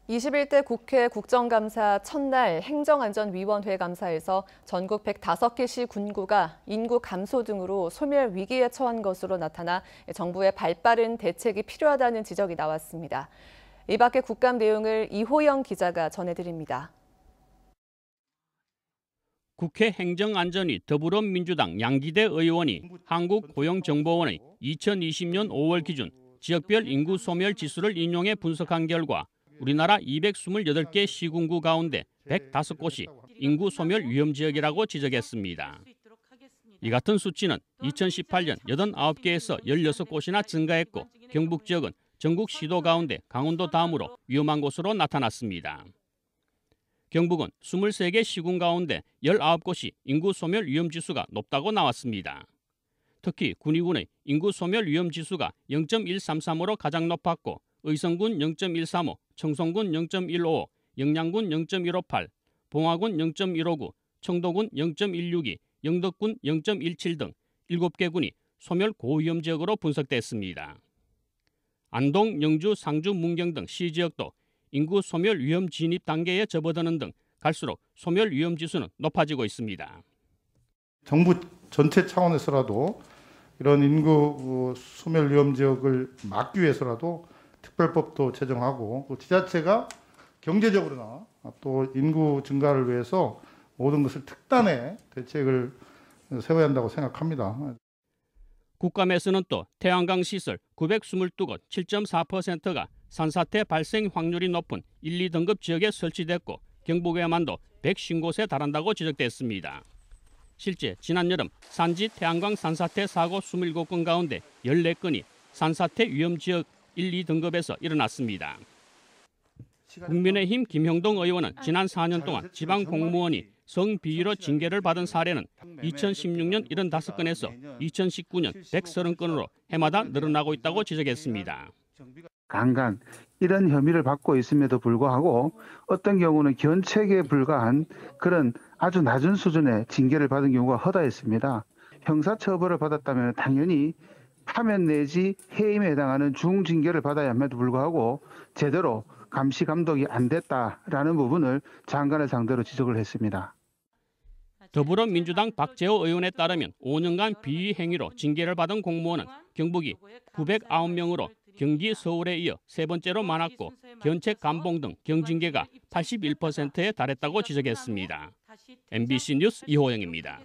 21대 국회 국정감사 첫날 행정안전위원회 감사에서 전국 105개 시 군구가 인구 감소 등으로 소멸 위기에 처한 것으로 나타나 정부의 발빠른 대책이 필요하다는 지적이 나왔습니다. 이 밖의 국감 내용을 이호영 기자가 전해드립니다. 국회 행정안전위 더불어민주당 양기대 의원이 한국고용정보원의 2020년 5월 기준 지역별 인구 소멸 지수를 인용해 분석한 결과 우리나라 228개 시군구 가운데 105곳이 인구 소멸 위험 지역이라고 지적했습니다. 이 같은 수치는 2018년 89개에서 16곳이나 증가했고 경북 지역은 전국 시도 가운데 강원도 다음으로 위험한 곳으로 나타났습니다. 경북은 23개 시군 가운데 19곳이 인구 소멸 위험 지수가 높다고 나왔습니다. 특히 군위군의 인구 소멸 위험 지수가 0.133으로 가장 높았고 의성군 0.135, 청송군 0.155, 영양군 0.158, 봉화군 0.159, 청도군 0.162, 영덕군 0.17 등 7개 군이 소멸 고위험 지역으로 분석됐습니다. 안동, 영주, 상주, 문경 등 시지역도 인구 소멸 위험 진입 단계에 접어드는 등 갈수록 소멸 위험 지수는 높아지고 있습니다. 정부 전체 차원에서라도 이런 인구 소멸 위험 지역을 막기 위해서라도 특별법도 제정하고 또 지자체가 경제적으로나 또 인구 증가를 위해서 모든 것을 특단의 대책을 세워야 한다고 생각합니다. 국감에서는 또 태양광 시설 922곳 7.4%가 산사태 발생 확률이 높은 1, 2등급 지역에 설치됐고 경북에만도 150곳에 달한다고 지적됐습니다. 실제 지난 여름 산지 태양광 산사태 사고 27건 가운데 14건이 산사태 위험 지역 1, 2등급에서 일어났습니다. 국민의힘 김형동 의원은 지난 4년 동안 지방 공무원이 성비위로 징계를 받은 사례는 2016년 75건에서 2019년 130건으로 해마다 늘어나고 있다고 지적했습니다. 강간 이런 혐의를 받고 있음에도 불구하고 어떤 경우는 견책에 불과한 그런 아주 낮은 수준의 징계를 받은 경우가 허다했습니다. 형사처벌을 받았다면 당연히 파면 내지 해임에 해당하는 중징계를 받아야 함에도 불구하고 제대로 감시 감독이 안 됐다라는 부분을 장관을 상대로 지적을 했습니다. 더불어민주당 박재호 의원에 따르면 5년간 비위 행위로 징계를 받은 공무원은 경북이 909명으로 경기, 서울에 이어 세 번째로 많았고 견책, 감봉 등 경징계가 81%에 달했다고 지적했습니다. MBC 뉴스 이호영입니다.